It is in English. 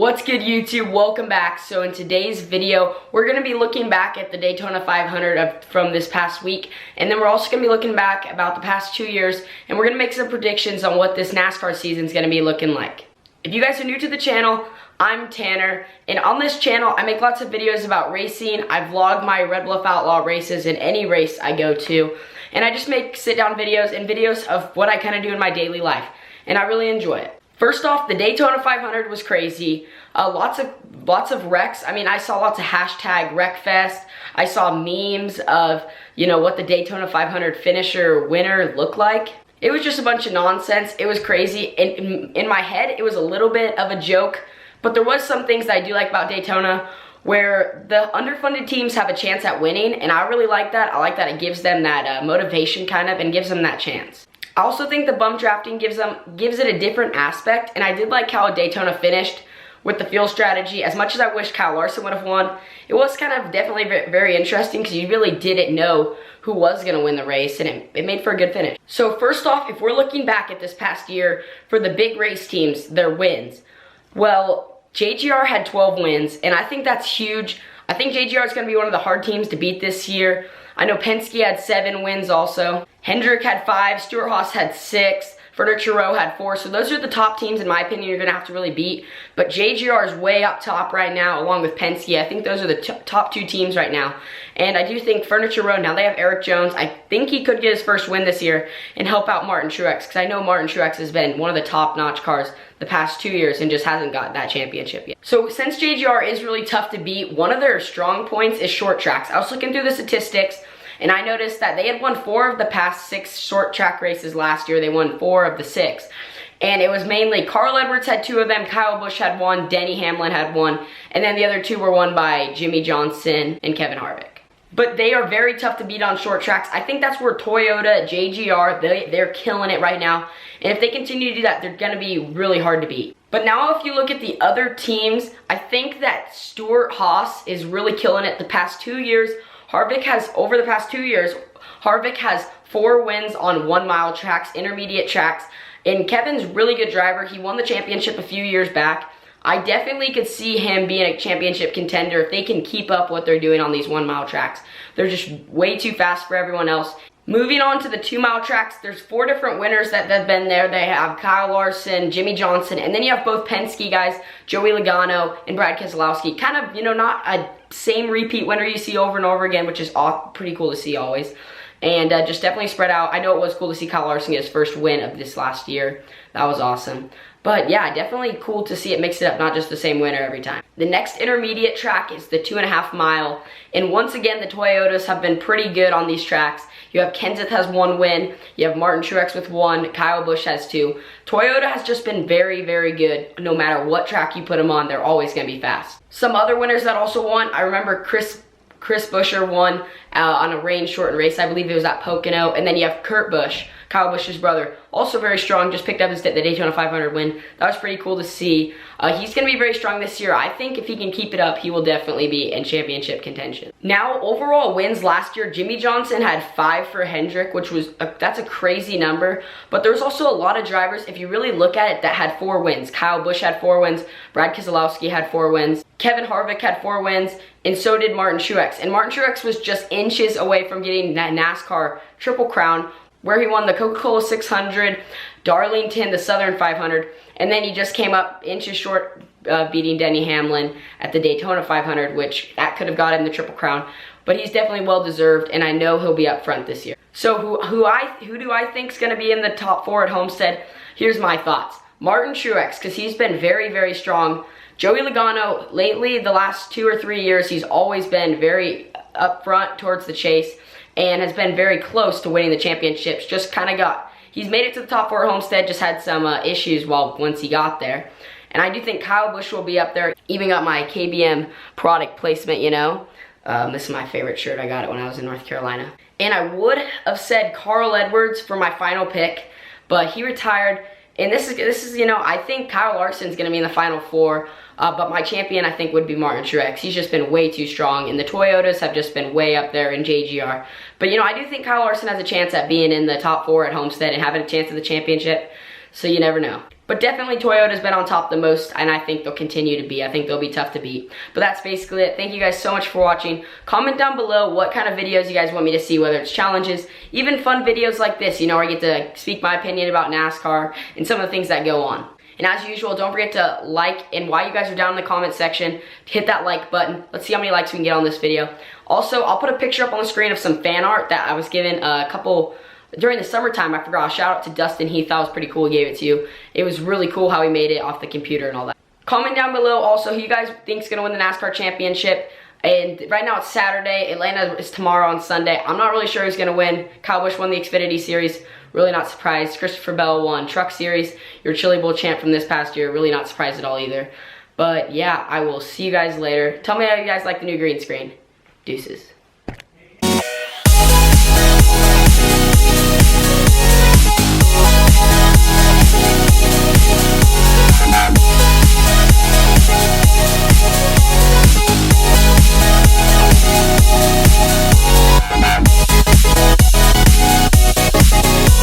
What's good, YouTube? Welcome back. So in today's video, we're going to be looking back at the Daytona 500 from this past week, and then we're also going to be looking back about the past 2 years, and we're going to make some predictions on what this NASCAR season is going to be looking like. If you guys are new to the channel, I'm Tanner, and on this channel, I make lots of videos about racing. I vlog my Red Bluff Outlaw races in any race I go to, and I just make sit-down videos and videos of what I kind of do in my daily life, and I really enjoy it. First off, the Daytona 500 was crazy. Lots of wrecks. I mean, I saw lots of hashtag wreckfest. I saw memes of, what the Daytona 500 finisher winner looked like. It was just a bunch of nonsense. It was crazy. In my head, it was a little bit of a joke, but there was some things that I do like about Daytona where the underfunded teams have a chance at winning, and I really like that. I like that it gives them that motivation kind of and gives them that chance. I also think the bump drafting gives it a different aspect, and I did like how Daytona finished with the field strategy. As much as I wish Kyle Larson would have won, it was kind of definitely very interesting because you really didn't know who was going to win the race, and it made for a good finish. So first off, if we're looking back at this past year for the big race teams, their wins, well, JGR had 12 wins, and I think that's huge. I think JGR is going to be one of the hard teams to beat this year. I know Penske had 7 wins also. Hendrick had 5, Stewart-Haas had 6, Furniture Row had 4. So those are the top teams, in my opinion, you're going to have to really beat. But JGR is way up top right now, along with Penske. I think those are the top 2 teams right now. And I do think Furniture Row, now they have Eric Jones. I think he could get his first win this year and help out Martin Truex, because I know Martin Truex has been one of the top-notch cars the past 2 years and just hasn't got that championship yet. So since JGR is really tough to beat, one of their strong points is short tracks. I was looking through the statistics, and I noticed that they had won 4 of the past 6 short track races last year. They won 4 of the 6. And it was mainly Carl Edwards had 2 of them, Kyle Busch had 1, Denny Hamlin had 1, and then the other 2 were won by Jimmy Johnson and Kevin Harvick. But they are very tough to beat on short tracks. I think that's where Toyota, JGR, they're killing it right now. And if they continue to do that, they're going to be really hard to beat. But now if you look at the other teams, I think that Stewart-Haas is really killing it the past 2 years. Harvick has, over the past 2 years, Harvick has 4 wins on 1-mile tracks, intermediate tracks. And Kevin's really good driver. He won the championship a few years back. I definitely could see him being a championship contender if they can keep up what they're doing on these 1-mile tracks. They're just way too fast for everyone else. Moving on to the 2-mile tracks, there's 4 different winners that have been there. They have Kyle Larson, Jimmy Johnson, and then you have both Penske guys, Joey Logano and Brad Keselowski. Kind of, not a same repeat winner you see over and over again, which is pretty cool to see always. And just definitely spread out. I know it was cool to see Kyle Larson get his first win of this last year. That was awesome. But yeah, definitely cool to see it mix it up, not just the same winner every time. The next intermediate track is the 2.5 mile. And once again, the Toyotas have been pretty good on these tracks. You have Kenseth has 1 win. You have Martin Truex with 1. Kyle Busch has 2. Toyota has just been very, very good. No matter what track you put them on, they're always going to be fast. Some other winners that also won, I remember Chris Buescher won on a rain-shortened race. I believe it was at Pocono. And then you have Kurt Busch, Kyle Busch's brother, also very strong, just picked up the Daytona 500 win. That was pretty cool to see. He's going to be very strong this year. I think if he can keep it up, he will definitely be in championship contention. Now, overall wins last year, Jimmy Johnson had 5 for Hendrick, which was, that's a crazy number. But there's also a lot of drivers, if you really look at it, that had 4 wins. Kyle Busch had 4 wins. Brad Keselowski had 4 wins. Kevin Harvick had 4 wins. And so did Martin Truex. And Martin Truex was just inches away from getting that NASCAR Triple Crown, where he won the Coca-Cola 600, Darlington, the Southern 500, and then he just came up inches short beating Denny Hamlin at the Daytona 500, which that could have got him the Triple Crown. But he's definitely well-deserved, and I know he'll be up front this year. So who do I think is going to be in the top 4 at Homestead? Here's my thoughts. Martin Truex, because he's been very, very strong. Joey Logano, lately, the last 2 or 3 years, he's always been very up front towards the chase and has been very close to winning the championships. Just kind of he's made it to the top 4 at Homestead, just had some issues once he got there. And I do think Kyle Busch will be up there. Even got my KBM product placement, This is my favorite shirt. I got it when I was in North Carolina. And I would have said Carl Edwards for my final pick, but he retired. And this is I think Kyle Larson's going to be in the final 4. But my champion, I think, would be Martin Truex. He's just been way too strong, and the Toyotas have just been way up there in JGR. But, I do think Kyle Larson has a chance at being in the top 4 at Homestead and having a chance at the championship, so you never know. But definitely Toyota's been on top the most, and I think they'll continue to be. I think they'll be tough to beat. But that's basically it. Thank you guys so much for watching. Comment down below what kind of videos you guys want me to see, whether it's challenges, even fun videos like this, you know, where I get to speak my opinion about NASCAR and some of the things that go on. And as usual, don't forget to like, and while you guys are down in the comment section, hit that like button. Let's see how many likes we can get on this video. Also, I'll put a picture up on the screen of some fan art that I was given a couple during the summertime. I forgot. Shout out to Dustin Heath. That was pretty cool. He gave it to you. It was really cool how he made it off the computer and all that. Comment down below also who you guys think is going to win the NASCAR championship. And right now it's Saturday. Atlanta is tomorrow on Sunday. I'm not really sure who's going to win. Kyle Busch won the Xfinity Series. Really not surprised. Christopher Bell won Truck Series. Your Chili Bowl champ from this past year. Really not surprised at all either. But yeah, I will see you guys later. Tell me how you guys like the new green screen. Deuces.